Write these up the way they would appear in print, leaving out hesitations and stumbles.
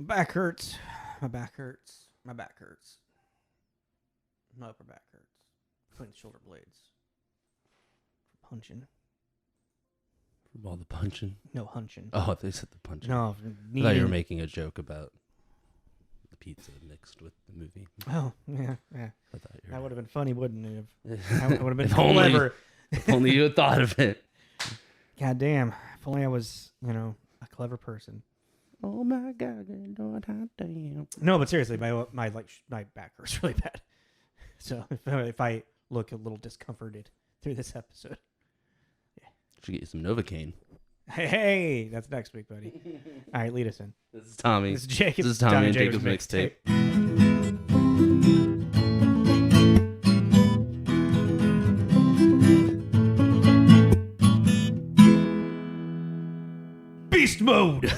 Back hurts. My back hurts. My back hurts. My upper back hurts. Between the shoulder blades. Punching. From all the punching? No, hunching. Oh, they said the punching. No. I thought you were making a joke about the pizza mixed with the movie. Oh, yeah. I thought you were... That would have been funny, wouldn't it? That would have been If clever. If only you had thought of it. God damn. If only I was, a clever person. Oh my God, damn. No, but seriously, my back hurts really bad. So if I look a little discomforted through this episode, Should get you some Novocaine. hey, that's next week, buddy. All right, lead us in. This is Tommy. This is Jacob. This is Tommy and Jacob's mixtape. Beast mode.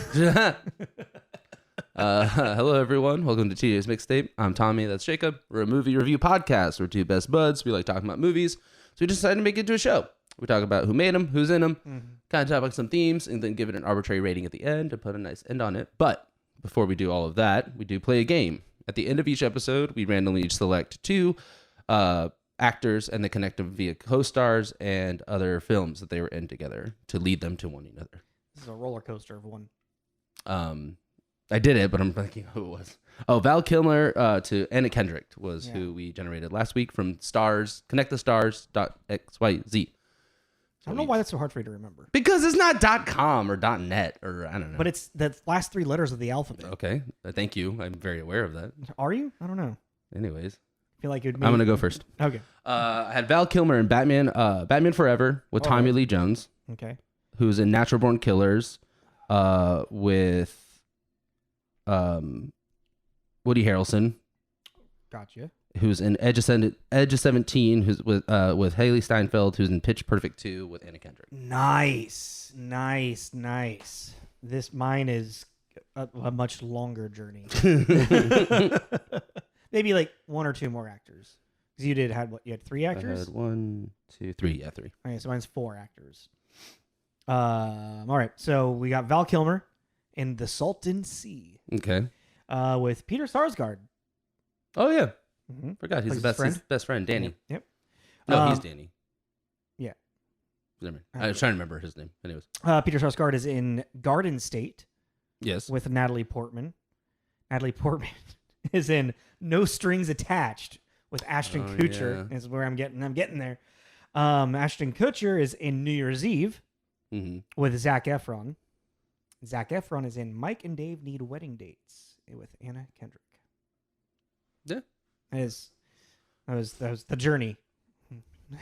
Hello, everyone. Welcome to TJ's Mixtape. I'm Tommy. That's Jacob. We're a movie review podcast. We're two best buds. We like talking about movies. So we decided to make it into a show. We talk about who made them, who's in them, kind of talk about some themes, and then give it an arbitrary rating at the end to put a nice end on it. But before we do all of that, we do play a game. At the end of each episode, we randomly each select two actors and they connect them via co-stars and other films that they were in together to lead them to one another. This is a roller coaster of one. I did it, but I'm thinking who it was. Oh, Val Kilmer to Anna Kendrick was who we generated last week from Stars, connectthestars.xyz. I don't know why that's so hard for you to remember. Because it's not .com or .net or I don't know. But it's the last three letters of the alphabet. Okay, thank you. I'm very aware of that. Are you? I don't know. Anyways, I feel like you'd. I'm gonna go first. Okay. I had Val Kilmer in Batman Forever with Tommy Lee Jones. Okay. Who's in Natural Born Killers, with Woody Harrelson. Gotcha. Who's in Edge of 17, who's with Haley Steinfeld, who's in Pitch Perfect 2 with Anna Kendrick. Nice. This mine is a much longer journey. Maybe like one or two more actors. Because you had three actors? I had 1, 2, 3. Yeah, 3. Okay, so mine's 4 actors. All right, so we got Val Kilmer in The Salton Sea. Okay. With Peter Sarsgaard. Oh yeah. Mm-hmm. Forgot he's his best friend, Danny. Yep. No, he's Danny. Yeah. I was trying to remember his name. Anyways. Peter Sarsgaard is in Garden State. Yes. With Natalie Portman. Natalie Portman is in No Strings Attached with Ashton Kutcher. Yeah. Is where I'm getting there. Ashton Kutcher is in New Year's Eve with Zac Efron. Zac Efron is in Mike and Dave Need Wedding Dates with Anna Kendrick. Yeah. That was the journey.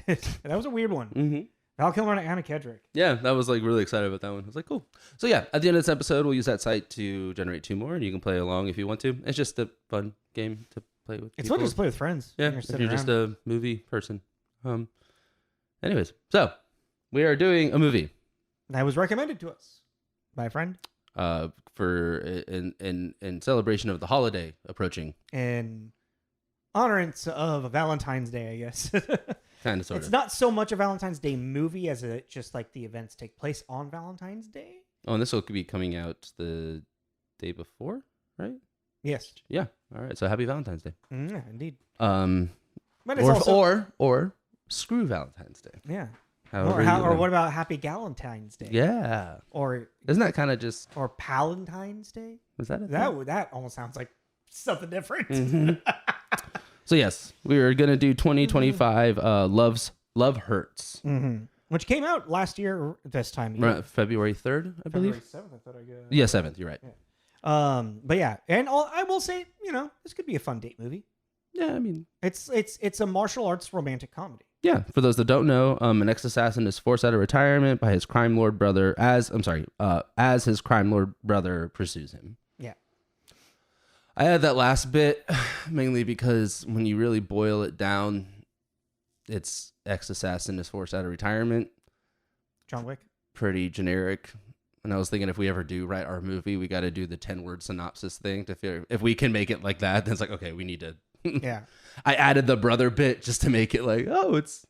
That was a weird one. Mm-hmm. Val Kilmer and Anna Kendrick. Yeah, that was like really excited about that one. I was like, cool. So yeah, at the end of this episode, we'll use that site to generate 2 more, and you can play along if you want to. It's just a fun game to play with. It's fun to just play with friends. Yeah, if you're just a movie person. Anyways, so we are doing a movie that was recommended to us by a friend. For in celebration of the holiday approaching. In honorance of Valentine's Day, I guess. Kind of, sort of. It's not so much a Valentine's Day movie as it just like the events take place on Valentine's Day. Oh, and this will be coming out the day before, right? Yes. Yeah. All right. So happy Valentine's Day. Yeah, indeed. But it's or screw Valentine's Day. Yeah. Or what about Happy Galentine's Day? Yeah. Or isn't that kind of just or Palentine's Day? Was that that almost sounds like something different. Mm-hmm. So yes, we are gonna do 2025 Love Hurts, which came out last year this time. Right, February 3rd, I believe. February 7th, I thought I got. Yeah, 7th. You're right. Yeah. But yeah, and I will say, this could be a fun date movie. Yeah, I mean, it's a martial arts romantic comedy. Yeah, for those that don't know, an ex-assassin is forced out of retirement by his crime lord brother as his crime lord brother pursues him. Yeah. I had that last bit mainly because when you really boil it down, it's ex-assassin is forced out of retirement. John Wick. Pretty generic. And I was thinking if we ever do write our movie, we got to do the 10-word synopsis thing to figure if we can make it like that. Then it's like, okay, we need to. Yeah. I added the brother bit just to make it like, oh, it's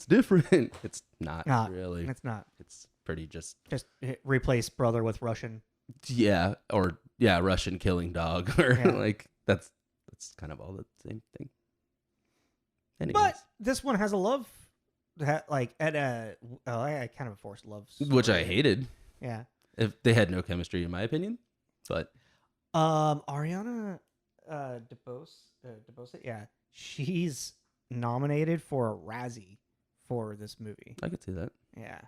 different. It's not really. It's not. It's pretty just replace brother with Russian. Yeah, or Russian killing dog, or Yeah. like that's kind of all the same thing. Anyways. But this one has a love, like at a I kind of a forced love story. Which I hated. Yeah. If they had no chemistry, in my opinion, but Ariana DeBose, yeah, she's nominated for a Razzie for this movie. I could see that. Yeah.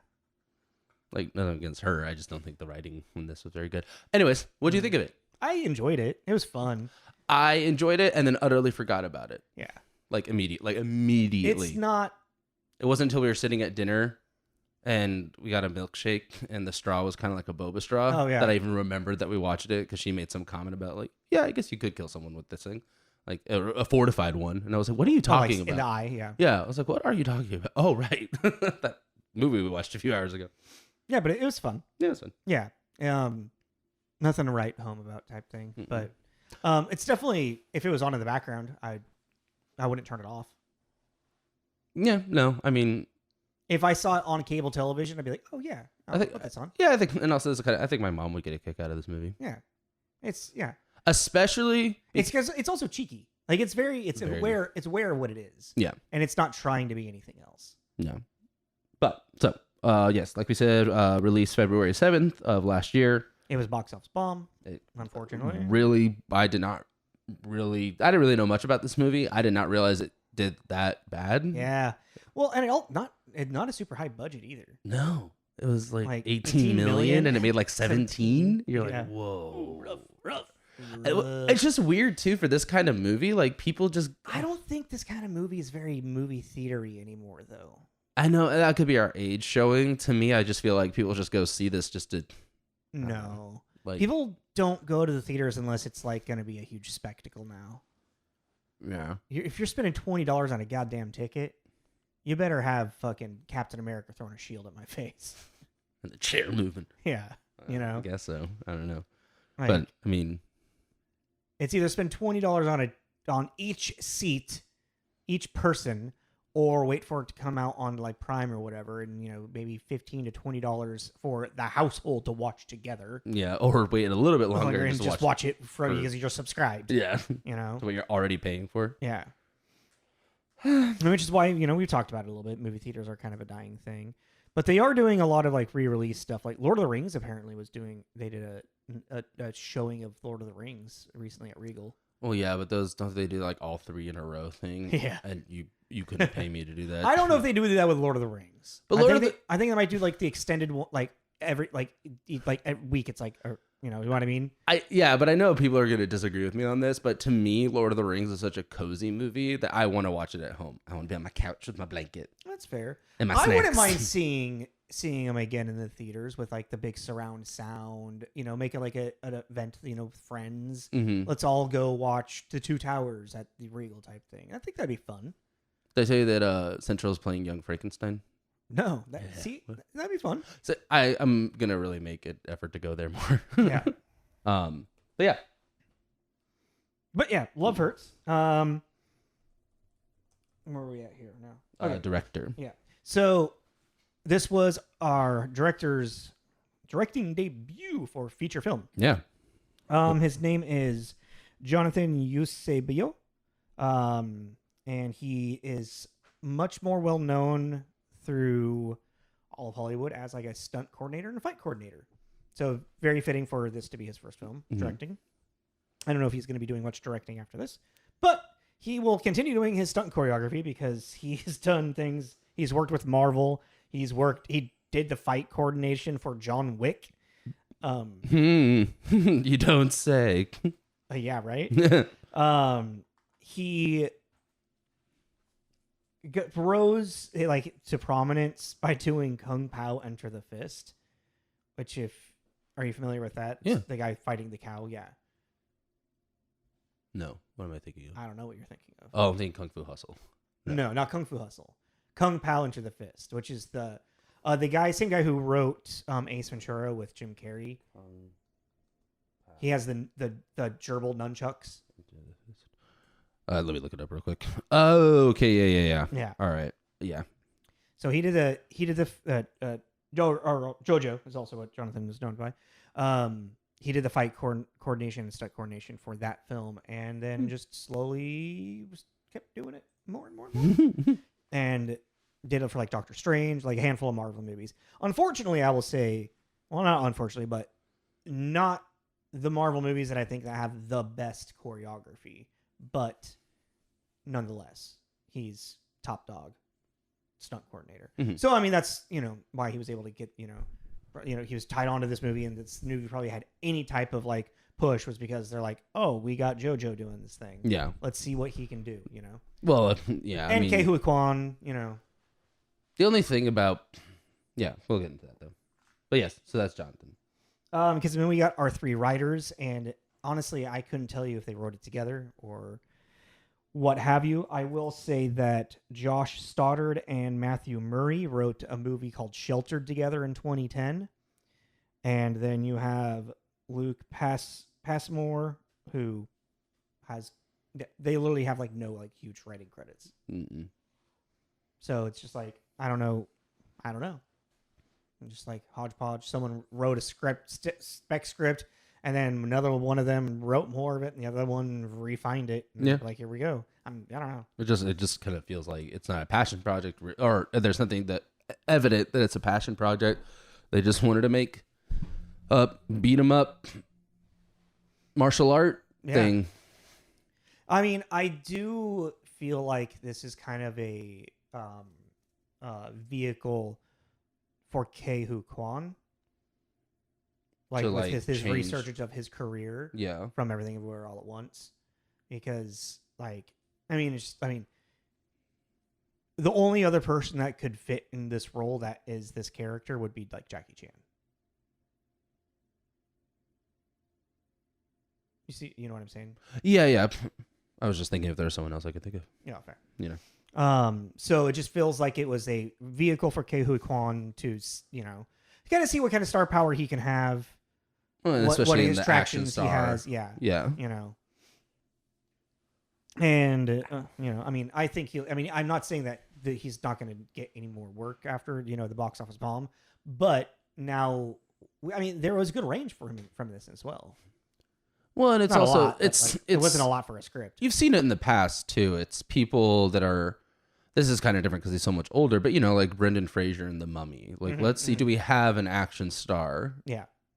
Like, nothing against her. I just don't think the writing in this was very good. Anyways, what do you think of it? I enjoyed it. It was fun. I enjoyed it and then utterly forgot about it. Yeah. Like immediately. It's not. It wasn't until we were sitting at dinner and we got a milkshake and the straw was kind of like a boba straw. Oh, yeah. That I even remembered that we watched it because she made some comment about like, yeah, I guess you could kill someone with this thing. Like a fortified one. And I was like, what are you talking about? In the eye, yeah. Yeah. I was like, what are you talking about? Oh, right. That movie we watched a few hours ago. Yeah, but it was fun. Yeah, it was fun. Yeah. Nothing to write home about type thing. Mm-mm. But it's definitely, if it was on in the background, I wouldn't turn it off. Yeah, no, I mean, If I saw it on cable television, I'd be like, oh yeah, I'll put this on. yeah, I think, and also I think my mom would get a kick out of this movie. Yeah. Yeah. Especially, It's because it's also cheeky. Like it's Very. aware of what it is. Yeah. And it's not trying to be anything else. No. But so, yes, like we said, released February 7th of last year. It was box office bomb, It unfortunately. really, I didn't really know much about this movie. I did not realize it did that bad. Yeah. Well, and not a super high budget either. No. It was like 18 18 million million and it made like 17. You're Yeah. like, whoa. Rough. It's just weird too for this kind of movie. Like people just, I don't think this kind of movie is very movie theatery anymore, though. I know that could be our age showing. To me, I just feel like people just go see this just to. No. Like People don't go to the theaters unless it's like going to be a huge spectacle now. Yeah. If you're spending $20 on a goddamn ticket, you better have fucking Captain America throwing a shield at my face. And the chair moving. Yeah. You know? I guess so. I don't know. Like, But I mean, it's either spend $20 on each seat, each person, or wait for it to come out on like Prime or whatever, and maybe $15 to $20 for the household to watch together. yeah, or wait a little bit longer and just watch it from because you're subscribed. Yeah. You What you're already paying for. Yeah. Which is why we've talked about it a little bit. Movie theaters are kind of a dying thing, but they are doing a lot of like re-release stuff. Like Lord of the Rings apparently they did a showing of Lord of the Rings recently at Regal. Well, yeah, but don't they do like all 3 in a row thing? Yeah. And you couldn't pay me to do that. I don't know if they do that with Lord of the Rings, But I think they might do like the extended one, like every week. It's like, you know what I mean? But I know people are going to disagree with me on this, but to me, Lord of the Rings is such a cozy movie that I want to watch it at home. I want to be on my couch with my blanket. That's fair. And my I snacks. wouldn't mind seeing them again in the theaters with like the big surround sound. Make it like an event. With friends. Mm-hmm. Let's all go watch the Two Towers at the Regal type thing. I think that'd be fun. Did I tell you that Central's playing Young Frankenstein? No, Yeah. That'd be fun. So I'm gonna really make an effort to go there more. Yeah. But yeah. Love hurts. Where are we at here now? Okay. Director. Yeah. So this was our director's directing debut for feature film. Yeah. His name is Jonathan Eusebio. And he is much more well known through all of Hollywood as like a stunt coordinator and a fight coordinator. So very fitting for this to be his first film directing. I don't know if he's going to be doing much directing after this, but he will continue doing his stunt choreography because he's done things. He's worked with Marvel. He did the fight coordination for John Wick. You don't say. Yeah, right. He rose like to prominence by doing Kung Pao Enter the Fist, which are you familiar with that? Yeah. The guy fighting the cow. Yeah. No. What am I thinking of? I don't know what you're thinking of. Oh, I'm thinking Kung Fu Hustle. No, not Kung Fu Hustle. Kung Pao Enter the Fist, which is the same guy who wrote Ace Ventura with Jim Carrey. He has the gerbil nunchucks. Let me look it up real quick. Oh, okay, yeah. Yeah. All right, yeah. So he did the JoJo is also what Jonathan is known by. he did the fight coordination and stunt coordination for that film, and then just slowly kept doing it more and more and more. And did it for like Doctor Strange, like a handful of Marvel movies. Unfortunately, I will say, well, not unfortunately, but not the Marvel movies that I think that have the best choreography, but nonetheless, he's top dog stunt coordinator. So I mean, that's why he was able to get he was tied onto this movie, and this movie probably had any type of like push was because they're like, oh, we got JoJo doing this thing. Yeah, let's see what he can do. Well, yeah, and Ke Huy Quan, The only thing about, we'll get into that though. But yes, so that's Jonathan. Because then we got our 3 writers, and honestly, I couldn't tell you if they wrote it together or what have you. I will say that Josh Stoddard and Matthew Murray wrote a movie called Sheltered together in 2010. And then you have Luke Passmore, who they literally have like no like huge writing credits. So it's just like, I don't know. Just like hodgepodge. Someone wrote a spec script, and then another one of them wrote more of it, and the other one refined it. Like, here we go. I don't know. It just kind of feels like it's not a passion project, or there's something that evident that it's a passion project. They just wanted to make a beat 'em up martial art thing. I mean, I do feel like this is kind of a vehicle for Ke Huy Quan, like with his research of his career, from Everything Everywhere All at Once, because like the only other person that could fit in this role that is this character would be like Jackie Chan. You know what I'm saying? Yeah. I was just thinking if there's someone else I could think of. Yeah, fair. So it just feels like it was a vehicle for Ke Huy Quan to, kind of see what kind of star power he can have. Well, what his tractions he has. Yeah. And, I think I'm not saying that he's not going to get any more work after, the box office bomb, but now, there was good range for him from this as well. Well, and it's not also, lot, it wasn't a lot for a script. You've seen it in the past too. It's people that are, this is kind of different because he's so much older, but like Brendan Fraser in The Mummy. Like, let's see, do we have an action star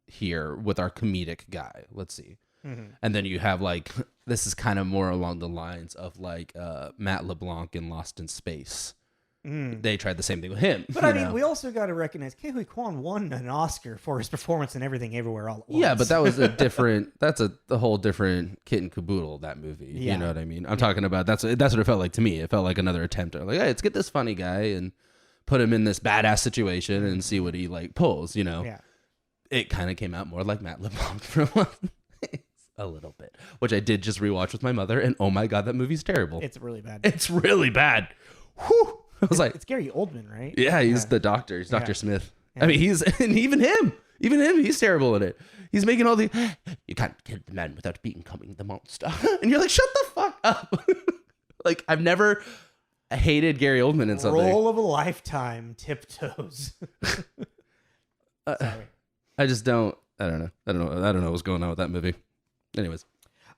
here with our comedic guy? Let's see. And then you have like, this is kind of more along the lines of like Matt LeBlanc in Lost in Space. They tried the same thing with him. But we also got to recognize Ke Huy Quan won an Oscar for his performance in Everything Everywhere All at Once. Yeah, but that was that's a whole different kit and caboodle, that movie. Yeah. You know what I mean? I'm talking about, that's what it felt like to me. It felt like another attempt at like, hey, let's get this funny guy and put him in this badass situation and see what he like pulls, Yeah. It kind of came out more like Matt LeBlanc from a little bit, which I did just rewatch with my mother, and oh my God, that movie's terrible. It's really bad. It's really bad. Whew. I was like, it's Gary Oldman, right? Yeah, he's the doctor. He's Dr. Smith. Yeah. I mean, even him, he's terrible in it. He's making all the, you can't kill the man without becoming the monster. And you're like, shut the fuck up. Like, I've never hated Gary Oldman in something. Role of a lifetime, Tiptoes. Sorry. I just don't know what's going on with that movie. Anyways.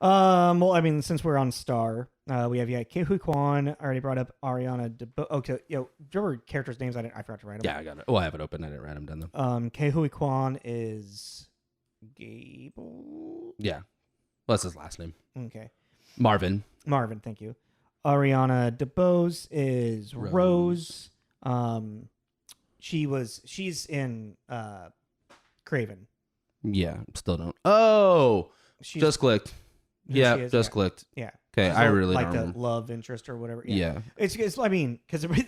Well, since we're on Star, we have Ke Huy Quan. I already brought up Ariana DeBose. Okay, do you remember characters' names? I forgot to write them. Yeah, I got it. Well, I have it open. I didn't write them down though. Ke Huy Quan is Gable. Yeah, well, that's his last name. Okay. Marvin, thank you. Ariana DeBose is Rose. She's in Craven. Yeah, still don't. Oh, just clicked. Yeah, just clicked. Yeah. Okay, so I really like don't the remember. Love interest or whatever. Yeah. It's because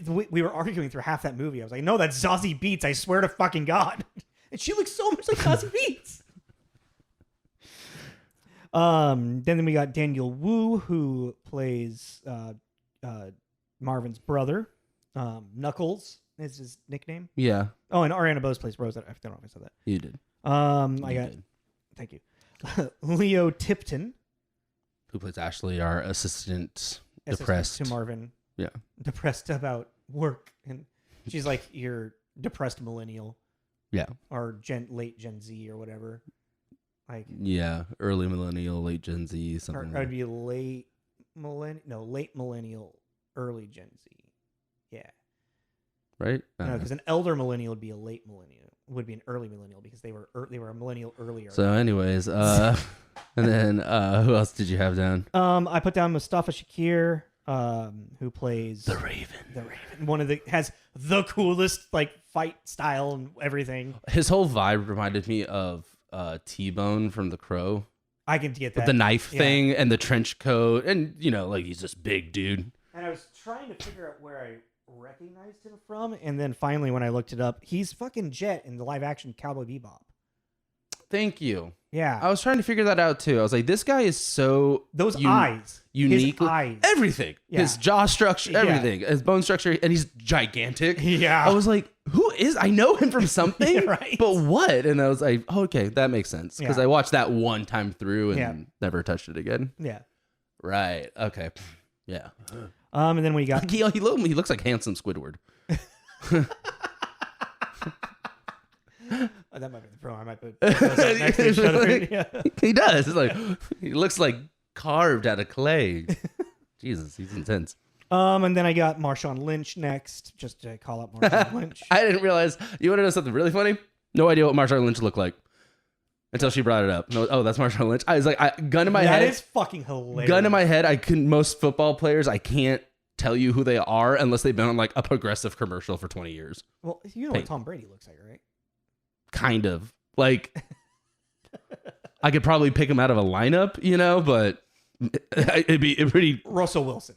we were arguing through half that movie. I was like, no, that's Zazie Beetz. I swear to fucking God. And she looks so much like Zazie Beetz. Then we got Daniel Wu, who plays Marvin's brother. Knuckles is his nickname. Yeah. Oh, and Ariana DeBose plays Rose. I don't know if I said that. You did. Thank you. Leo Tipton, who plays Ashley, our assistant depressed to Marvin. Yeah. Depressed about work. And she's like your depressed millennial. Yeah. Or late Gen Z or whatever. Like early millennial, late Gen Z, something. Or I'd be late millennial, early Gen Z. Yeah. Right? No, because an elder millennial would be a late millennial. Would be an early millennial because they were a millennial earlier. So, anyways, and then who else did you have down? I put down Mustafa Shakir, who plays The Raven. The Raven. Has the coolest like fight style and everything. His whole vibe reminded me of T-Bone from The Crow. I can get that. With the knife thing and the trench coat, and like he's this big dude. And I was trying to figure out where I recognized him from, and then finally when I looked it up, he's fucking Jet in the live action Cowboy Bebop. Thank you. Yeah. I was trying to figure that out too. I was like, this guy is so eyes. Unique. His eyes. Everything. Yeah. His jaw structure, everything. Yeah. His bone structure, and he's gigantic. Yeah. I was like, I know him from something, right? But what? And I was like, oh, okay, that makes sense. Because I watched that one time through and never touched it again. Yeah. Right. Okay. Yeah. And then we got he looks like handsome Squidward. That might be the pro. I might put those up next to each other. Yeah. He does. It's like he looks like carved out of clay. Jesus, he's intense. And then I got Marshawn Lynch next, just to call up Marshawn Lynch. I didn't realize. You want to know something really funny? No idea what Marshawn Lynch looked like until she brought it up. No, oh, that's Marshawn Lynch. I was like, gun in my head. That is fucking hilarious. Gun in my head. Most football players, I can't tell you who they are unless they've been on like a Progressive commercial for 20 years. Well, you know what Tom Brady looks like, right? Kind of. Like, I could probably pick him out of a lineup, but it'd be pretty. Russell Wilson.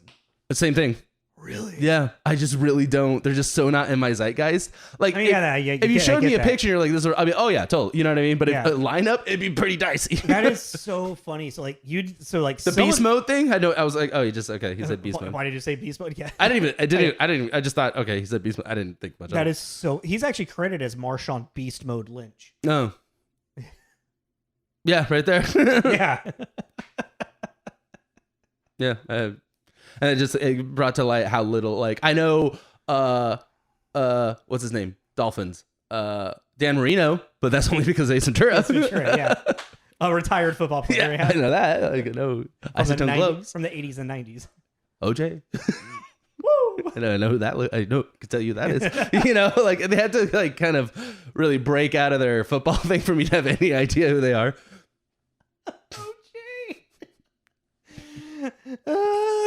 Same thing. Really? Yeah. I just really don't. They're just so not in my zeitgeist. Like, if you showed me a picture, you're like, this is, oh yeah, totally. You know what I mean? But if a lineup, it'd be pretty dicey. That is so funny. So like the beast mode thing. I was like, oh, he said beast mode. Why did you say beast mode? Yeah. I didn't. I just thought, okay, he said beast mode. I didn't think much of it. That is so. He's actually credited as Marshawn Beast Mode Lynch. No. Yeah, right there. Yeah. Yeah. And it brought to light how little, like, I know, what's his name? Dolphins. Dan Marino, but that's only because of Ace Ventura. Ace Ventura, yeah. A retired football player. Yeah, I know that. Like, I know. Isotone gloves. From the 80s and 90s. OJ. Woo! I know who that. I know. Could tell you that is. Like they had to like kind of really break out of their football thing for me to have any idea who they are.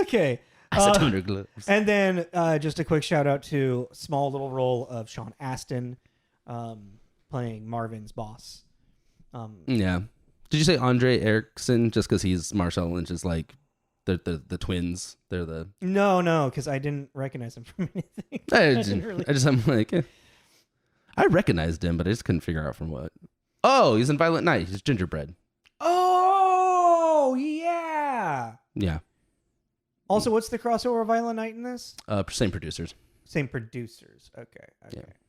Okay. Isotone gloves. And then just a quick shout out to small little role of Sean Astin playing Marvin's boss. Yeah. Did you say Andre Erickson just because he's Marshawn Lynch's like the twins? They're the no, because I didn't recognize him from anything. I'm like, I recognized him, but I just couldn't figure out from what. Oh, he's in Violent Night. He's Gingerbread. Oh yeah. Yeah. Also, what's the crossover of Violent Night in this? Same producers. Same producers. Okay.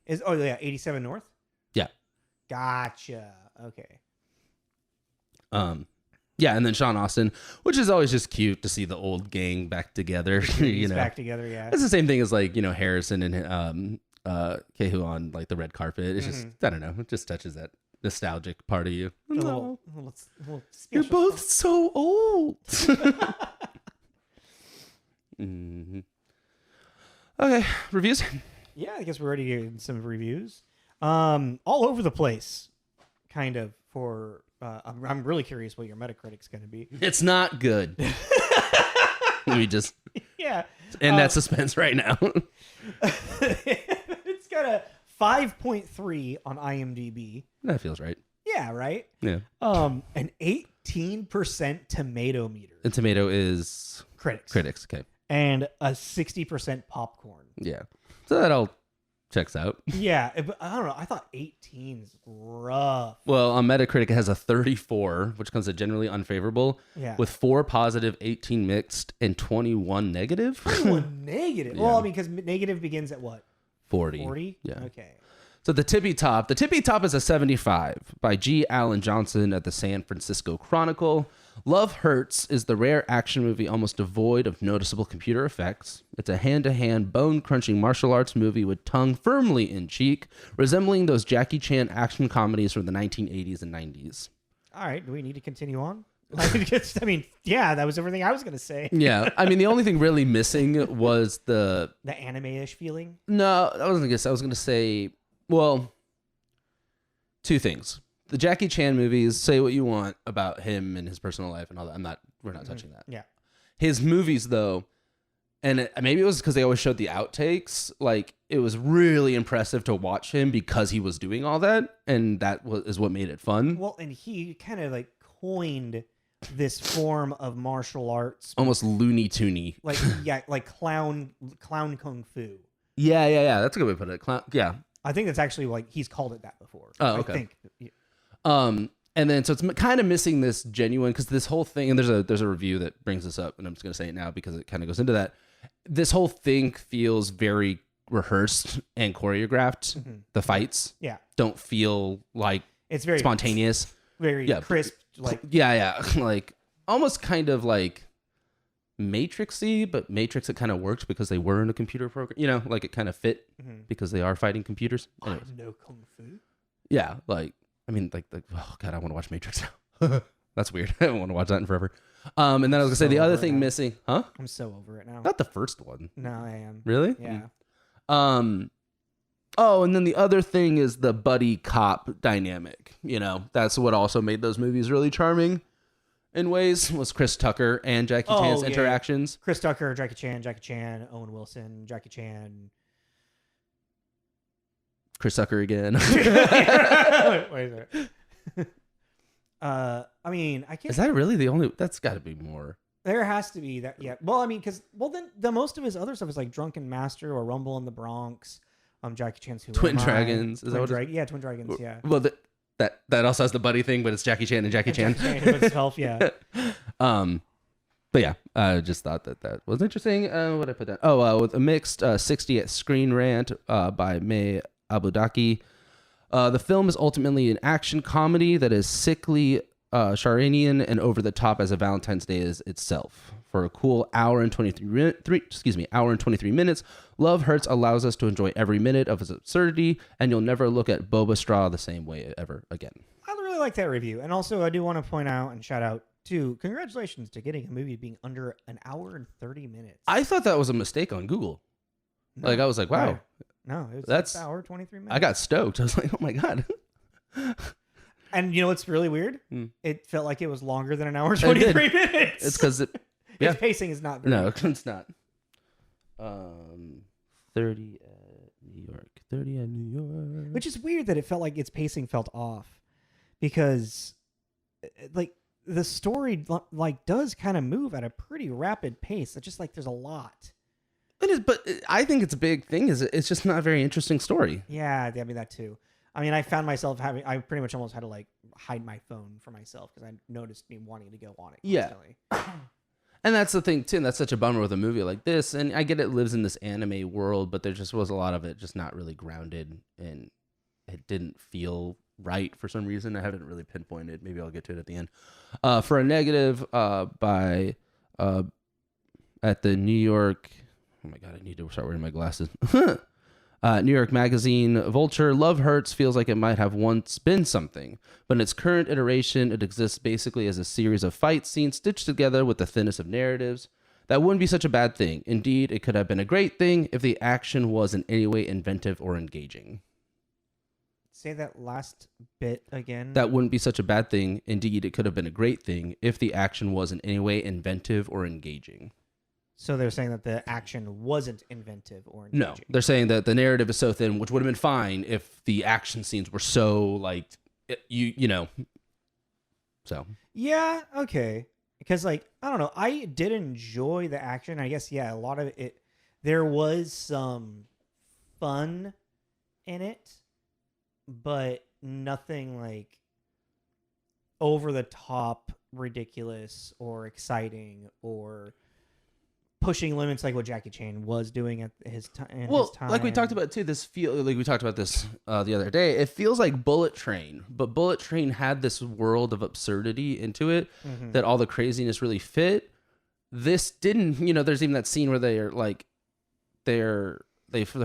Yeah. 87 North? Yeah. Gotcha. Okay. Yeah, and then Sean Astin, which is always just cute to see the old gang back together. Back together, yeah. It's the same thing as like, Harrison and Kehu on like the red carpet. It's just, I don't know, it just touches that nostalgic part of you. A little You're both so old. Mm-hmm. Okay, reviews. Yeah, I guess we're ready to get some reviews. All over the place, kind of. For I'm really curious what your Metacritic's going to be. It's not good. Let me just end that suspense right now. It's got a 5.3 on IMDb. That feels right. Yeah, right. Yeah. An 18% tomato meter. And tomato is critics. Okay. And a 60% popcorn. Yeah. So that all checks out. Yeah, but I don't know. I thought 18 is rough. Well, on Metacritic, it has a 34, which comes at generally unfavorable, with 4 positive, 18 mixed, and 21 negative. 21 negative? Yeah. Well, I mean, because negative begins at what? 40. 40? Yeah. Okay. So the tippy top is a 75 by G. Allen Johnson at the San Francisco Chronicle. Love Hurts is the rare action movie almost devoid of noticeable computer effects. It's a hand-to-hand, bone-crunching martial arts movie with tongue firmly in cheek, resembling those Jackie Chan action comedies from the 1980s and 90s. all right, do we need to continue on? I mean, yeah, that was everything I was gonna say. Yeah, I mean, the only thing really missing was the anime-ish feeling. No, I wasn't gonna say. I was gonna say, well, two things. The Jackie Chan movies, say what you want about him and his personal life and all that. We're not touching that. Yeah. His movies, though, and maybe it was because they always showed the outtakes. Like, it was really impressive to watch him because he was doing all that, and that is what made it fun. Well, and he kind of like coined this form of martial arts, almost Looney Toony, like clown kung fu. Yeah. That's a good way to put it. Clown. Yeah. I think that's actually like he's called it that before. Oh, okay. I think. And then so it's kind of missing this genuine, because this whole thing, and there's a review that brings this up, and I'm just gonna say it now because it kind of goes into that. This whole thing feels very rehearsed and choreographed. Mm-hmm. The fights, don't feel like it's very spontaneous, very crisp. Like like almost kind of like Matrix-y, but Matrix it kind of worked because they were in a computer program. Like it kind of fit because they are fighting computers. I know kung fu. Yeah, like I mean, like oh god, I want to watch Matrix now. That's weird. I don't want to watch that in forever. And then I was gonna say the other thing missing, huh? I'm so over it now. Not the first one. No, I am. Really? Yeah. Oh, and then the other thing is the buddy cop dynamic. That's what also made those movies really charming in ways, was Chris Tucker and Jackie Chan's interactions. Chris Tucker, Jackie Chan, Owen Wilson, Jackie Chan. Chris Tucker again. Wait a minute. I mean, I can't. Is that really the only? That's got to be more. There has to be that. Yeah. Well, I mean, then the most of his other stuff is like Drunken Master or Rumble in the Bronx. Jackie Chan's Twin Dragons. Is that what yeah, Twin Dragons. Yeah. Well, that also has the buddy thing, but it's Jackie Chan and Jackie Chan. Himself, yeah. But yeah, I just thought that was interesting. What did I put down? Oh, with a mixed 60 at Screen Rant by May Abudaki. The film is ultimately an action comedy that is sickly Sharanian and over the top as a Valentine's Day is itself. For a cool hour and 23 minutes, Love Hurts allows us to enjoy every minute of its absurdity, and you'll never look at Boba Straw the same way ever again. I really like that review. And also, I do want to point out and shout out to congratulations to getting a movie being under an hour and 30 minutes. I thought that was a mistake on Google. No, I was like, wow. Right. No, that's an hour, 23 minutes. I got stoked. I was like, oh my God. And you know what's really weird? It felt like it was longer than an hour, 23 minutes. It's because its pacing is not very No, it's not. 30 at New York. 30 at New York. Which is weird that it felt like its pacing felt off. Because, like, the story, like, does kind of move at a pretty rapid pace. It's just like there's a lot. It is, but I think it's a big thing. It's just not a very interesting story. Yeah, I mean, that too. I mean, I found myself I pretty much almost had to, like, hide my phone for myself because I noticed me wanting to go on it constantly. Yeah. And that's the thing, too. And that's such a bummer with a movie like this. And I get it lives in this anime world, but there just was a lot of it just not really grounded. And it didn't feel right for some reason. I haven't really pinpointed. Maybe I'll get to it at the end. For a negative by at the New York... Oh, my God, I need to start wearing my glasses. New York Magazine, Vulture, Love Hurts feels like it might have once been something, but in its current iteration, it exists basically as a series of fight scenes stitched together with the thinnest of narratives. That wouldn't be such a bad thing. Indeed, it could have been a great thing if the action was in any way inventive or engaging. Say that last bit again. That wouldn't be such a bad thing. Indeed, it could have been a great thing if the action was in any way inventive or engaging. So they're saying that the action wasn't inventive or engaging. No, they're saying that the narrative is so thin, which would have been fine if the action scenes were so like, you know. So. Yeah, okay. Because like, I don't know, I did enjoy the action. I guess, yeah, a lot of it, there was some fun in it, but nothing like over the top ridiculous or exciting or pushing limits like what Jackie Chan was doing at his time. Well, like we talked about too, we talked about this the other day. It feels like Bullet Train, but Bullet Train had this world of absurdity into it that all the craziness really fit. This didn't. You know, there's even that scene where they're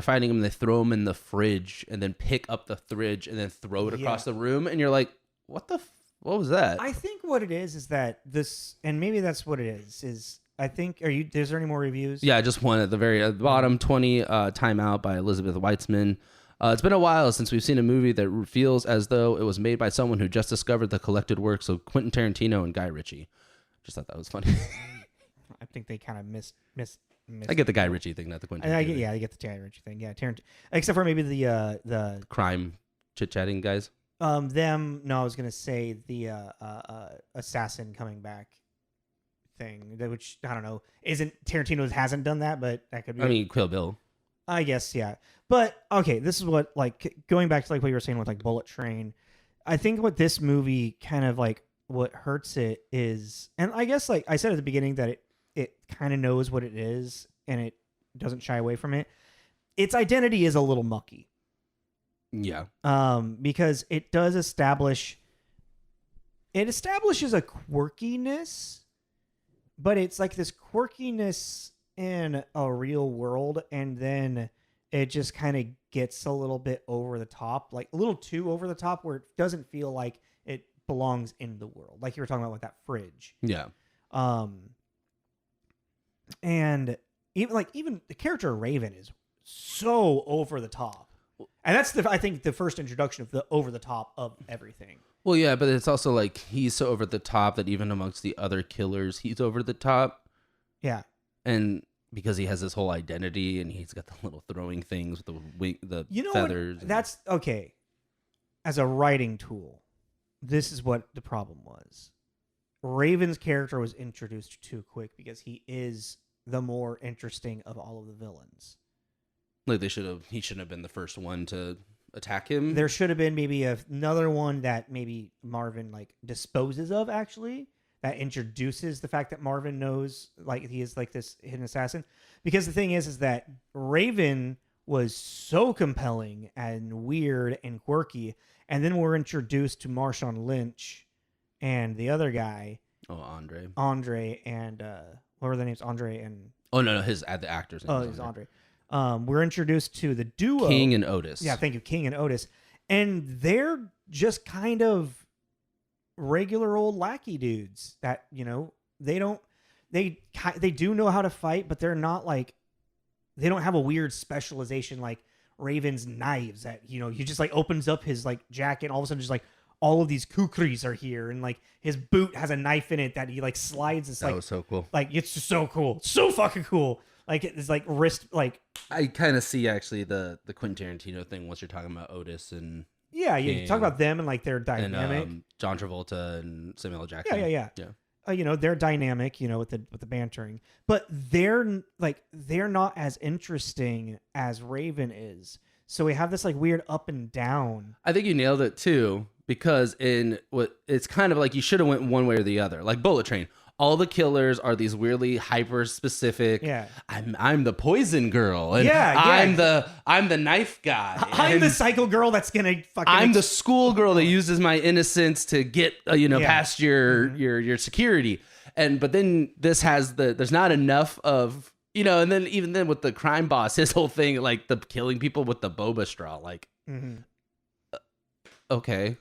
fighting him and they throw him in the fridge and then pick up the fridge and then throw it across the room, and you're like, what the What was that? I think what it is that this, and maybe that's what it is I think, is there any more reviews? Yeah, just one at the very bottom, 20, Time Out by Elizabeth Weitzman. It's been a while since we've seen a movie that feels as though it was made by someone who just discovered the collected works of Quentin Tarantino and Guy Ritchie. Just thought that was funny. I think they kind of missed. I get the Guy Ritchie thing, not the Quentin Tarantino. I get the Guy Ritchie thing. Yeah, Tarantino. Except for maybe the crime chit-chatting guys. I was gonna say the assassin coming back thing, which I don't know, Tarantino hasn't done that, but that could be. I mean, Kill Bill. I guess, yeah. But okay, this is what, like, going back to like what you were saying with like Bullet Train. I think what this movie kind of like what hurts it is, and I guess like I said at the beginning that it kind of knows what it is and it doesn't shy away from it. Its identity is a little mucky. Yeah. Because it does establishes a quirkiness, but it's like this quirkiness in a real world, and then it just kind of gets a little bit over the top, like a little too over the top, where it doesn't feel like it belongs in the world, like you were talking about with that fridge. Yeah. And even the character Raven is so over the top, and that's I think the first introduction of the over the top of everything. Well, yeah, but it's also like he's so over the top that even amongst the other killers, he's over the top. Yeah. And because he has this whole identity, and he's got the little throwing things with the feathers. That's okay. As a writing tool, this is what the problem was. Raven's character was introduced too quick because he is the more interesting of all of the villains. Like he shouldn't have been the first one to attack him. There should have been maybe another one that maybe Marvin like disposes of, actually, that introduces the fact that Marvin knows like he is like this hidden assassin. Because the thing is that Raven was so compelling and weird and quirky, and then we're introduced to Marshawn Lynch and the other guy. Oh, Andre, and what were their names? Andre and no, the actors. Oh, it was Andre. We're introduced to the duo King and Otis. Yeah, thank you, King and Otis, and they're just kind of regular old lackey dudes that they do know how to fight, but they're not like they don't have a weird specialization like Raven's knives that he just like opens up his like jacket and all of a sudden just like all of these kukris are here, and like his boot has a knife in it that he like slides. It's that was so cool. Like it's just so cool, so fucking cool. Like it's like wrist like. I kind of see actually the Quentin Tarantino thing once you're talking about Otis and you talk about them and like their dynamic. And John Travolta and Samuel L. Jackson. Yeah. They're dynamic, with the bantering, but they're not as interesting as Raven is. So we have this like weird up and down. I think you nailed it too, because it's kind of like you should have went one way or the other. Like Bullet Train, all the killers are these weirdly hyper specific. Yeah, I'm the poison girl, and I'm the knife guy. I'm the psycho girl that's gonna fucking. I'm the school girl that uses my innocence to get past your security. But then this has there's not enough of. And then even then with the crime boss, his whole thing, like the killing people with the boba straw, like, okay,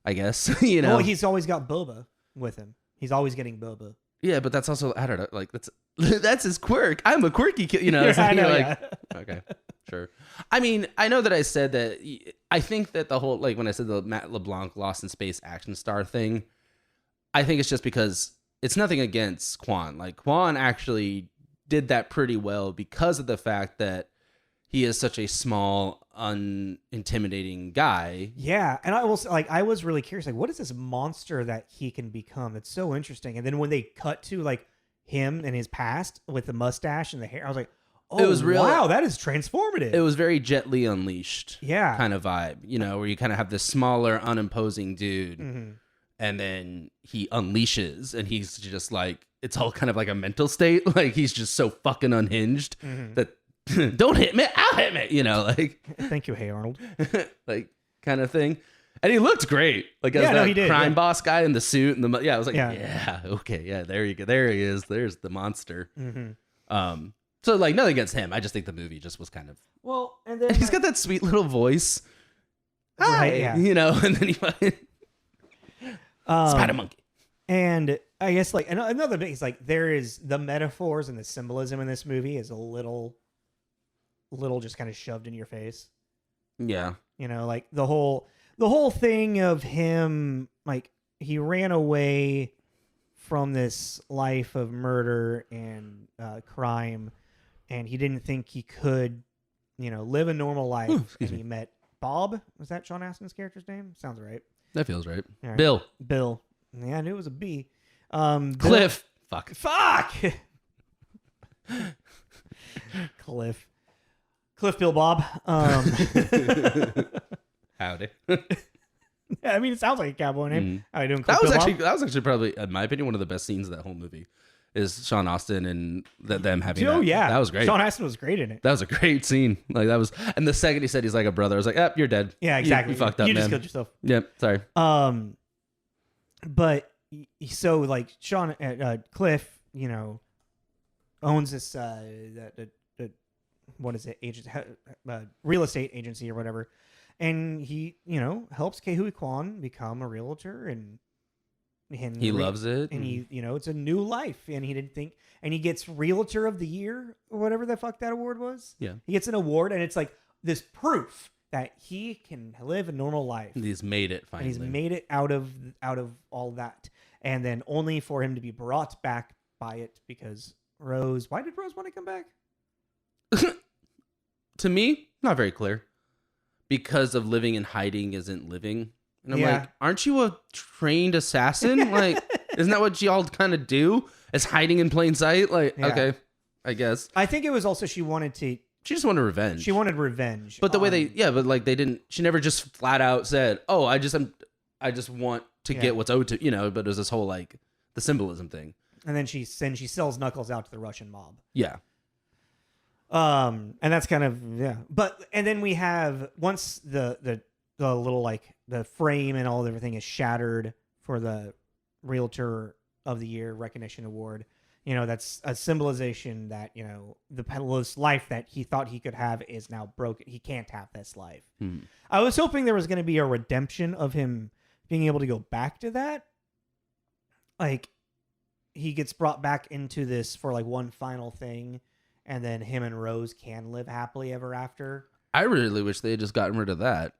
I guess, Well, he's always got boba with him. He's always getting boba. Yeah, but that's also, I don't know, like that's his quirk. I'm a quirky kid, It's I know, like, okay, sure. I mean, I know that I said that. I think that the whole, like when I said the Matt LeBlanc Lost in Space action star thing, I think it's just because it's nothing against Quan. Like Quan actually did that pretty well because of the fact that he is such a small, unintimidating guy. Yeah, and I was really curious, like, what is this monster that he can become? It's so interesting. And then when they cut to like him and his past with the mustache and the hair, I was like, oh, it was real. Wow, that is transformative. It was very Jet Li Unleashed, kind of vibe, where you kind of have this smaller, unimposing dude, and then he unleashes, and he's just like, it's all kind of like a mental state. Like he's just so fucking unhinged that don't hit me, I'll hit me, like. Thank you, Hey Arnold. Like kind of thing. And he looked great. Like as that crime boss guy in the suit and I was like, okay, there you go. There he is. There's the monster. So like nothing against him. I just think the movie just was kind of and then he's got that sweet little voice. Right, and then he Spider monkey. And I guess like another thing is like there is the metaphors and the symbolism in this movie is a little just kind of shoved in your face. Yeah. You know, like the whole thing of him, like he ran away from this life of murder and crime, and he didn't think he could, live a normal life. And he met Bob. Was that Sean Astin's character's name? Sounds right. That feels right. Right. Bill. Yeah, I knew it was a B. Cliff. Fuck. Cliff Bill Bob. Howdy. I mean, it sounds like a cowboy name. How you doing, Cliff That was Bill Bob? actually probably, in my opinion, one of the best scenes of that whole movie. Is Sean Astin and them having Oh, yeah. That was great. Sean Astin was great in it. That was a great scene. Like that was, and the second he said he's like a brother, I was like, you're dead. Yeah, exactly. You fucked up, You man. just killed yourself. Yep. Sorry. But so like Cliff, owns this what is it, real estate agency or whatever, and he helps Kehui Quan become a realtor, and he loves it, and he it's a new life, and he didn't think, and he gets Realtor of the Year or whatever the fuck that award was. Yeah, he gets an award, and it's like this proof that he can live a normal life. He's made it finally. And he's made it out of all that, and then only for him to be brought back by it because Rose. Why did Rose want to come back? To me, not very clear. Because of living in hiding isn't living. And I'm like, aren't you a trained assassin? Like, isn't that what y'all kind of do? Is hiding in plain sight? Like, okay, I guess. I think it was also she just wanted revenge. She wanted revenge. But the way they didn't, she never just flat out said, oh, I just want to get what's owed to, but it was this whole like the symbolism thing. And then she sells Knuckles out to the Russian mob. Yeah. And that's kind of, but, and then we have, once the little, like the frame and all of everything is shattered for the Realtor of the Year recognition award, that's a symbolization that, the peddler's life that he thought he could have is now broken. He can't have this life. I was hoping there was going to be a redemption of him being able to go back to that. Like he gets brought back into this for like one final thing, and then him and Rose can live happily ever after. I really wish they had just gotten rid of that.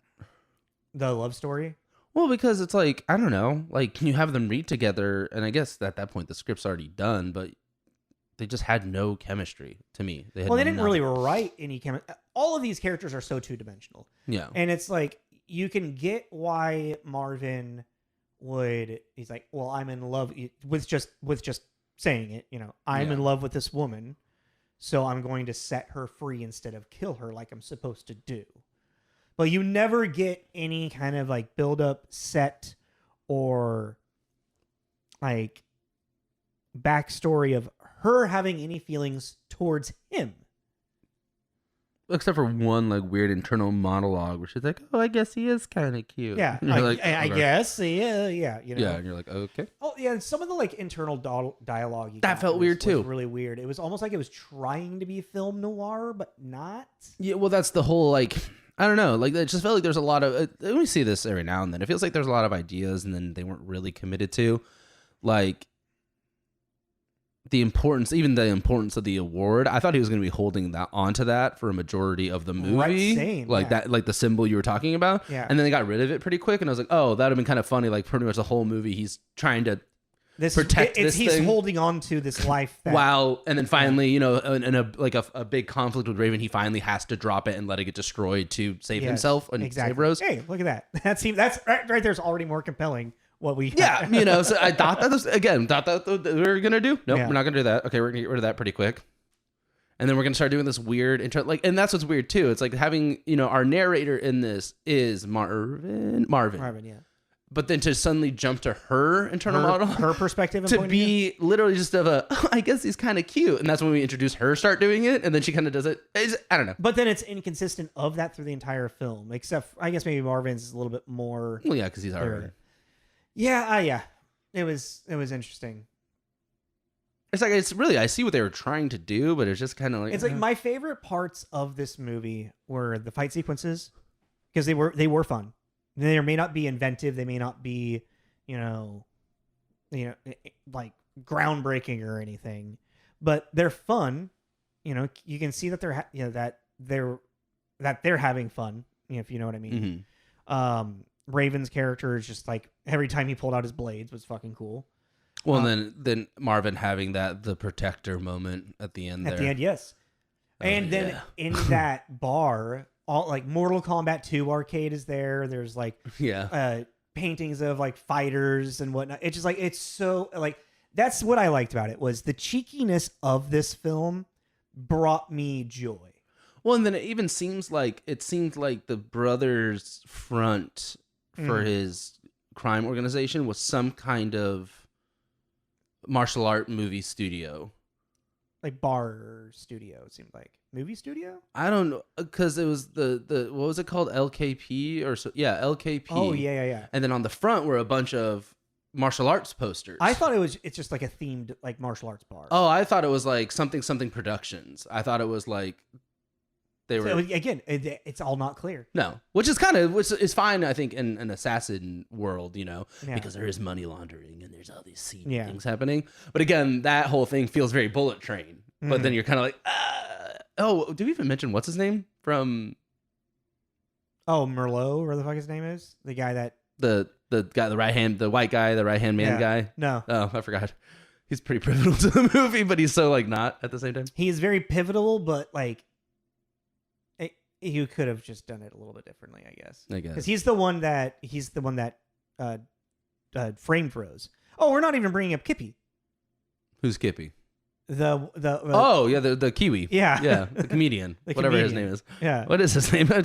The love story? Well, because it's like, I don't know, like you have them read together, and I guess at that point the script's already done, but they just had no chemistry to me. They didn't really write any chemistry. All of these characters are so two-dimensional. Yeah. And it's like, you can get why Marvin he's like, well, I'm in love with just saying it, I'm in love with this woman, so I'm going to set her free instead of kill her like I'm supposed to do. But you never get any kind of like build up set or like backstory of her having any feelings towards him. Except for one like weird internal monologue where she's like, "Oh, I guess he is kind of cute." Yeah, I guess, yeah. And you're like, okay. Oh, yeah. And some of the like internal dialogue that felt weird too. Was really weird. It was almost like it was trying to be film noir, but not. Yeah, well, that's the whole like. I don't know. Like, it just felt like there's a lot of. We see this every now and then. It feels like there's a lot of ideas, and then they weren't really committed to, like. The importance of the award. I thought he was going to be holding that onto that for a majority of the movie, right, same, that, like the symbol you were talking about. Yeah. And then they got rid of it pretty quick, and I was like, oh, that'd have been kind of funny. Like pretty much the whole movie, he's trying to protect this thing. He's holding on to this life. And then finally, in a big conflict with Raven, he finally has to drop it and let it get destroyed to save himself and save Rose. Hey, look at that. That's right there's already more compelling. What we so I thought that we were gonna do. Nope, we're not gonna do that. Okay, we're gonna get rid of that pretty quick, and then we're gonna start doing this weird intro. Like, and that's what's weird too. It's like having our narrator in this is Marvin, yeah. But then to suddenly jump to her internal model, her perspective, to be literally just I guess he's kind of cute, and that's when we introduce her, start doing it, and then she kind of does it. I don't know. But then it's inconsistent of that through the entire film, except I guess maybe Marvin's is a little bit more. Well, yeah, because he's already. Yeah. It was interesting. It's like I see what they were trying to do, but it's just kind of like it's like my favorite parts of this movie were the fight sequences because they were fun. They may not be inventive, they may not be like groundbreaking or anything, but they're fun. You can see that they're having fun. If you know what I mean. Mm-hmm. Raven's character is just like every time he pulled out his blades was fucking cool. Well, and then Marvin having the protector moment at the end. At the end, yes. And then in that bar, all like Mortal Kombat 2 arcade is there. There's like paintings of like fighters and whatnot. It's just like it's so like that's what I liked about it was the cheekiness of this film brought me joy. Well, and then it seems like the brother's front for his crime organization was some kind of martial art movie studio. Like bar studio, it seemed like. Movie studio? I don't know, because it was the what was it called? LKP or so? Yeah, LKP. Oh, yeah. And then on the front were a bunch of martial arts posters. I thought it's just like a themed like martial arts bar. Oh, I thought it was like something Productions. I thought it was like they were again. It's all not clear. No, which is fine. I think in an assassin world, because there is money laundering and there's all these seedy things happening. But again, that whole thing feels very Bullet Train. But then you're kind of like, oh, did we even mention what's his name from? Oh, Merlot, where the fuck his name is? The guy that the guy, the white guy, the right hand man guy. No, oh, I forgot. He's pretty pivotal to the movie, but he's so like not at the same time. He is very pivotal, but like, you could have just done it a little bit differently, I guess. Because he's the one that framed Rose. Oh, we're not even bringing up Kippy. Who's Kippy? The Kiwi. Yeah. The comedian. Whatever his name is. Yeah. What is his name? I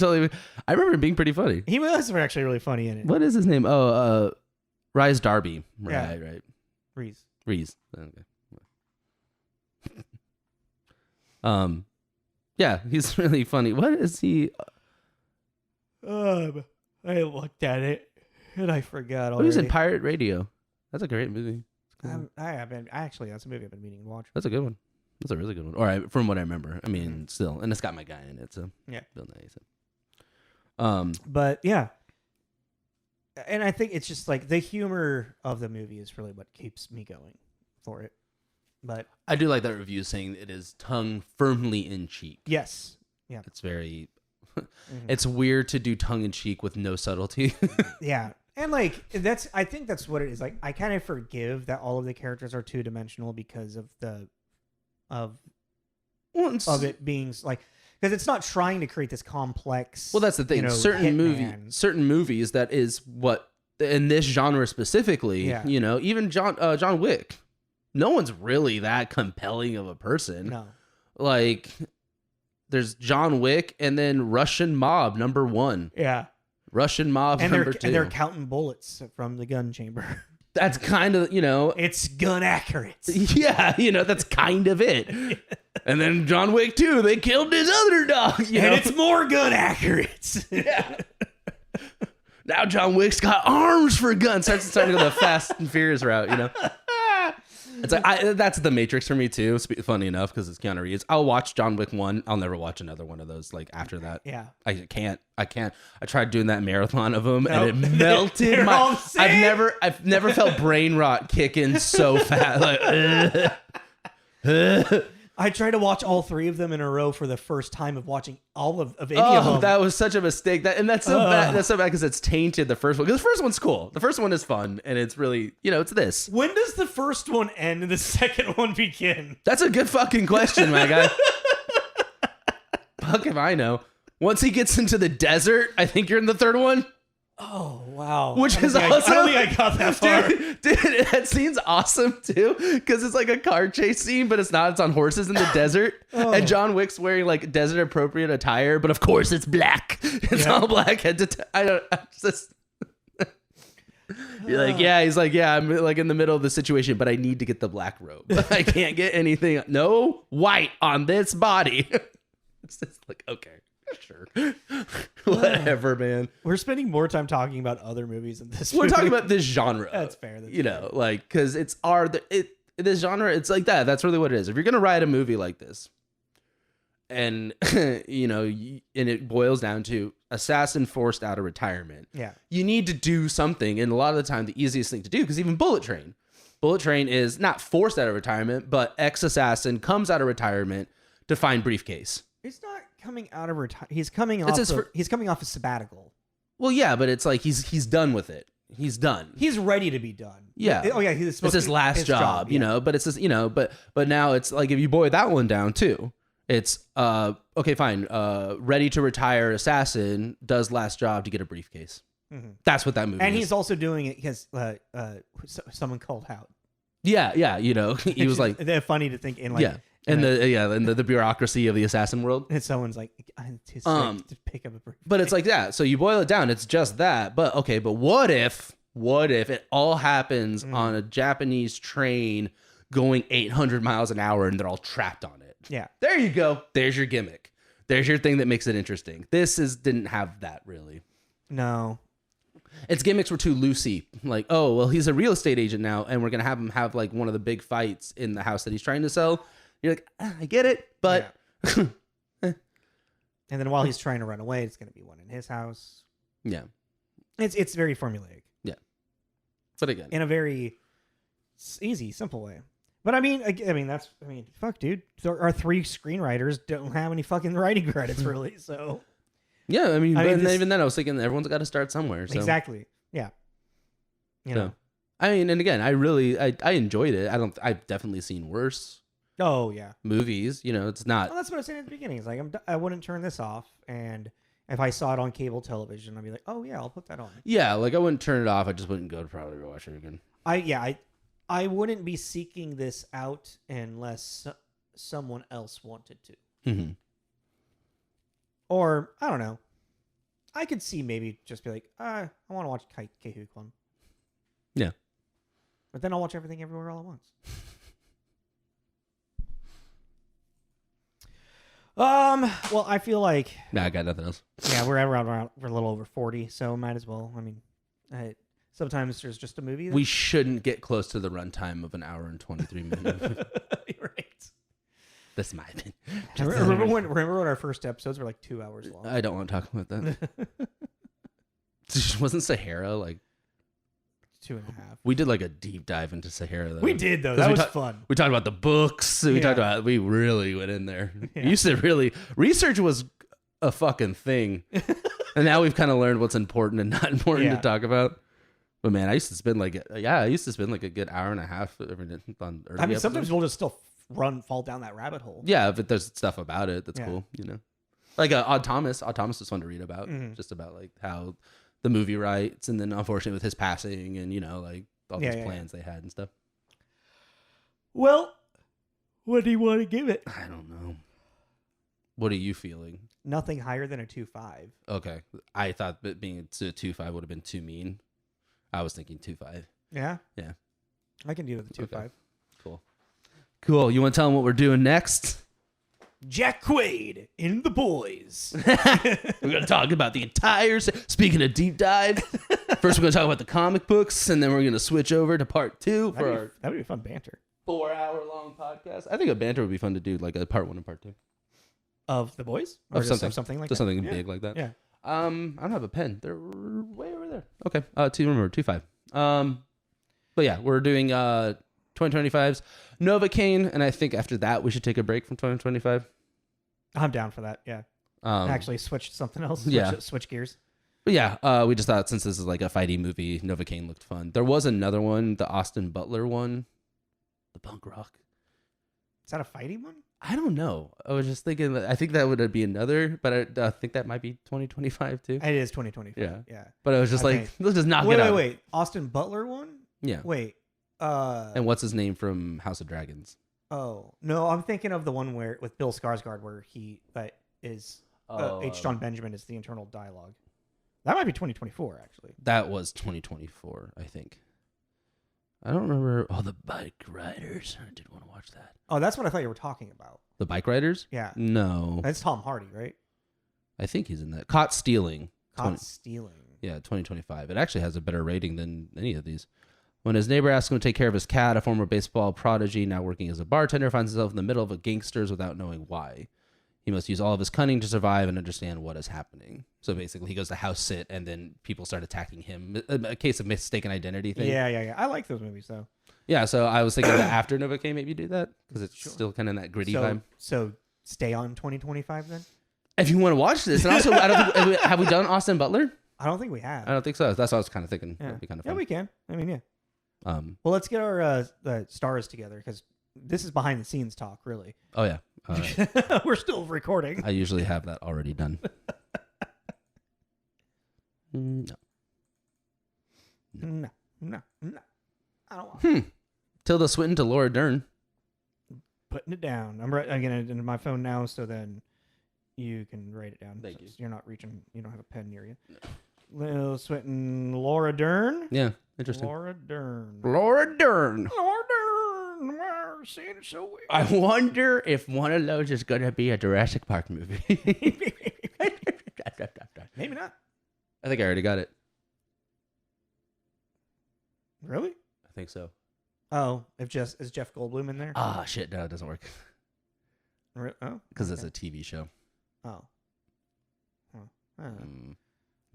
remember him being pretty funny. He was actually really funny in it. What is his name? Oh, Rise Darby. Yeah. Right. Reese. Okay. Yeah, he's really funny. What is he? I looked at it and I forgot already. He was in Pirate Radio. That's a great movie. Cool. That's a movie I've been meaning to watch. That's a good one. That's a really good one. All right, from what I remember. I mean, still, and it's got my guy in it, so yeah, Bill Nye. But yeah, and I think it's just like the humor of the movie is really what keeps me going for it. But I do like that review saying it is tongue firmly in cheek. Yes, yeah, it's very. It's weird to do tongue in cheek with no subtlety. Yeah. And like I think that's what it is. Like I kind of forgive that all of the characters are 2-dimensional because of it being like because it's not trying to create this complex. Well, that's the thing. Certain movies that is what in this genre specifically. Yeah. Even John Wick. No one's really that compelling of a person. No. Like there's John Wick and then Russian Mob -- 1. Yeah. Russian Mob #2. And they're counting bullets from the gun chamber. That's kind of, It's gun accurate. Yeah, that's kind of it. And then John Wick 2, they killed his other dog. And it's more gun accurate. Yeah. Now John Wick's got arms for guns. Starting to go the Fast and Furious route, It's like that's the Matrix for me too. Funny enough, because it's Keanu Reeves. I'll watch John Wick 1. I'll never watch another one of those. Like after that, yeah, I can't. I tried doing that marathon of them, and it melted my. I've never felt brain rot kick in so fast. Like, I tried to watch all 3 of them in a row for the first time of watching all of any of them. That was such a mistake. That's so bad. That's so bad because it's tainted the first one. Because the first one's cool. The first one is fun, and it's really, it's this. When does the first one end and the second one begin? That's a good fucking question, my guy. Fuck if I know. Once he gets into the desert, I think you're in the third one. Oh, wow. Which is awesome. I don't think I got that far. Dude, that scene's awesome, too, because it's like a car chase scene, but it's not. It's on horses in the desert, and John Wick's wearing, like, desert-appropriate attire, but of course it's black. It's all black head to toe. You're like, yeah, he's like, yeah, I'm, like, in the middle of the situation, but I need to get the black robe. I can't get anything. No white on this body. It's just like, okay. Sure. Whatever, man. We're spending more time talking about other movies than this. We're talking about this genre. That's fair. Like, because it's this genre, it's like that. That's really what it is. If you're going to write a movie like this, and you know, and it boils down to assassin forced out of retirement. Yeah. You need to do something, and a lot of the time, the easiest thing to do, because even Bullet Train is not forced out of retirement, but ex-assassin comes out of retirement to find briefcase. He's not coming out of retirement. He's coming off. He's coming off a sabbatical. Well, yeah, but it's like he's done with it. He's done. He's ready to be done. Yeah. Oh yeah. It's his last job, you know. But it's just, you know. But now it's like, if you boil that one down too, it's okay, fine. Ready to retire assassin does last job to get a briefcase. Mm-hmm. That's what that movie is. And he's also doing it because someone called out. Yeah. You know, he was like, they're funny to think in like. Yeah. And the bureaucracy of the assassin world. And someone's like, to pick up a briefcase. But it's like, yeah, so you boil it down, it's just that. But okay, but what if it all happens on a Japanese train going 800 miles an hour and they're all trapped on it? Yeah. There you go. There's your gimmick. There's your thing that makes it interesting. Didn't have that really. No. Its gimmicks were too loosey. Like, oh, well, he's a real estate agent now, and we're going to have him have like one of the big fights in the house that he's trying to sell. You're like, I get it, but... Yeah. And then while he's trying to run away, it's going to be one in his house. Yeah. It's very formulaic. Yeah. But again... in a very easy, simple way. But I mean, fuck, dude. Our 3 screenwriters don't have any fucking writing credits, really, so... Yeah, I mean even then, I was thinking everyone's got to start somewhere. So. Exactly. Yeah. You know. I mean, and again, I enjoyed it. I've definitely seen worse. Oh yeah. Movies, you know, it's not. Well, that's what I was saying at the beginning. It's like I wouldn't turn this off, and if I saw it on cable television, I'd be like, oh yeah, I'll put that on. Yeah, like I wouldn't turn it off. I just wouldn't probably go watch it again. I wouldn't be seeking this out unless someone else wanted to. Mm-hmm. Or, I don't know. I could see maybe just be like, I want to watch Keihu Quan. Yeah. But then I'll watch Everything Everywhere All at Once. Well, I feel like... Nah, I got nothing else. Yeah, we're a little over 40, so might as well. I mean, sometimes there's just a movie. We shouldn't get close to the runtime of an hour and 23 minutes. You're right. That's my opinion. Remember when our first episodes were like 2 hours long? I don't want to talk about that. Wasn't Sahara like 2.5? We did like a deep dive into Sahara though. We did though. That was fun. We talked about the books. We really went in there. Yeah. Research was a fucking thing. And now we've kind of learned what's important and not important to talk about. But man, I used to spend like a good hour and a half on early episodes. Sometimes we'll just still fall down that rabbit hole. Yeah, but there's stuff about it that's cool, you know. Like Odd Thomas is fun to read about, just about like how the movie writes, and then unfortunately with his passing, and you know, like all these plans they had and stuff. Well, what do you want to give it? I don't know. What are you feeling? Nothing higher than a 2.5. Okay, I thought that being a 2.5 would have been too mean. I was thinking 2.5. Yeah. Yeah. I can deal with the 2.5. Okay. Cool. You want to tell them what we're doing next? Jack Quaid in The Boys. We're going to talk about the entire... Speaking of deep dive, first we're going to talk about the comic books, and then we're going to switch over to part 2 that would be fun banter. 4-hour-long podcast. I think a banter would be fun to do, like a part 1 and part 2. Of The Boys? Or something like that. Something big like that. Yeah. I don't have a pen. They're way over there. Okay. 2.5. But yeah, we're doing 2025's Novocaine, and I think after that we should take a break from 2025. I'm down for that. Yeah. Actually, switch to something else. Switch gears. But yeah, we just thought since this is like a fighty movie, Novocaine looked fun. There was another one, the Austin Butler one, the punk rock. Is that a fighty one? I don't know. I was just thinking that I think that would be another, but I think that might be 2025 too. It is 2025. Yeah. But I was just like, let's just knock it out. Wait. Austin Butler one? Yeah. Wait. And what's his name from House of Dragons? Oh no, I'm thinking of the one with Bill Skarsgård, where H. John Benjamin is the internal dialogue. That might be 2024, actually. That was 2024, I think. I don't remember. Oh, the Bike Riders. I did want to watch that. Oh, that's what I thought you were talking about. The Bike Riders? Yeah. No. That's Tom Hardy, right? I think he's in that. Caught Stealing. Stealing. Yeah, 2025. It actually has a better rating than any of these. When his neighbor asks him to take care of his cat, a former baseball prodigy now working as a bartender finds himself in the middle of a gangsters without knowing why. he must use all of his cunning to survive and understand what is happening. So basically, he goes to house sit, and then people start attacking him. A case of mistaken identity thing. Yeah. I like those movies, though. Yeah, so I was thinking that after Novocaine, maybe do that, because it's still kind of in that gritty vibe. So stay on 2025 then? If you want to watch this, and also, I don't think, have we done Austin Butler? I don't think we have. I don't think so. That's what I was kind of thinking. Yeah. That'd be kind of fun. Yeah, we can. I mean, yeah. Well, let's get our stars together, because this is behind the scenes talk, really. Oh, yeah. We're still recording. I usually have that already done. No. I don't want Tilda Swinton to Laura Dern. Putting it down. I'm getting it into my phone now, so then you can write it down. Thank you. You're not reaching. You don't have a pen near you. No. Lil Swinton, Laura Dern. Yeah, interesting. Laura Dern. Saying it so weird. I wonder if one of those is going to be a Jurassic Park movie. Maybe not. I think I already got it. Really? I think so. Oh, is Jeff Goldblum in there? Ah, shit. No, it doesn't work. Oh, Because it's a TV show. Oh.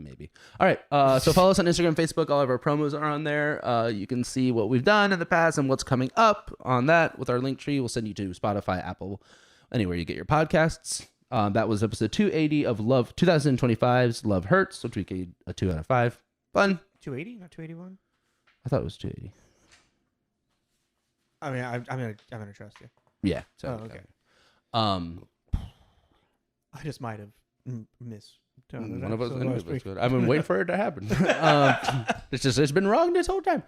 Maybe. All right. So follow us on Instagram, Facebook. All of our promos are on there. You can see what we've done in the past and what's coming up on that with our link tree. We'll send you to Spotify, Apple, anywhere you get your podcasts. That was episode 280 of 2025's Love Hurts, which we gave a 2 out of 5. Fun. 280, not 281. I thought it was 280. I mean, I'm gonna trust you. Yeah. So, okay. I just might have missed. One of us good. I've been waiting for it to happen. It's been wrong this whole time.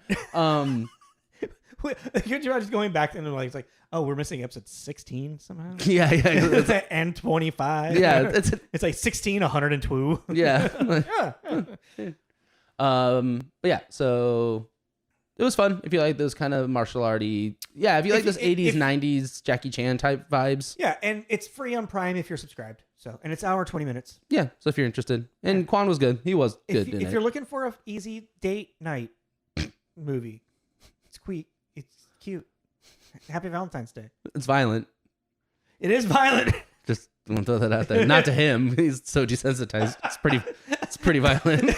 Could you imagine going back and it's like, oh, we're missing episode 16 somehow? Yeah. And 25. Yeah, it's like 16, 102. Yeah. Yeah. But yeah, so it was fun. If you like those kind of martial arty, yeah. If you like those 80s, 90s Jackie Chan type vibes, yeah. And it's free on Prime if you're subscribed. So, and it's hour 20 minutes. Yeah. So if you're interested, and Quan was good. He was good. If you're looking for a easy date night movie, it's quick. It's cute. Happy Valentine's Day. It's violent. It is violent. Just want to throw that out there. Not to him. He's so desensitized. It's pretty violent.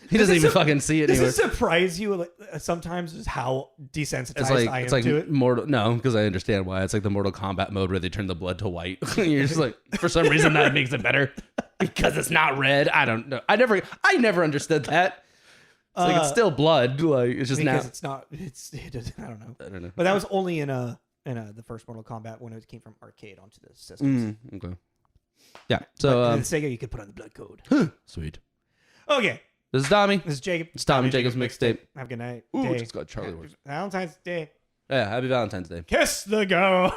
He doesn't even fucking see it anymore. Does it surprise you sometimes is how desensitized I am to it? No, because I understand why. It's like the Mortal Kombat mode where they turn the blood to white. You're just like, for some reason that makes it better. Because it's not red. I don't know. I never understood that. It's like it's still blood. Like it's just because now. It's not. It doesn't. I don't know. I don't know. But that was only in the first Mortal Kombat when it came from arcade onto the systems. Okay. Yeah. So in Sega, you could put on the blood code. Sweet. Okay. This is Tommy. This is Jacob. It's Tommy Jacob's Mixtape. Have a good night. Ooh, Day. just got Charlie horse. Valentine's Day. Yeah. Happy Valentine's Day. Kiss the girl.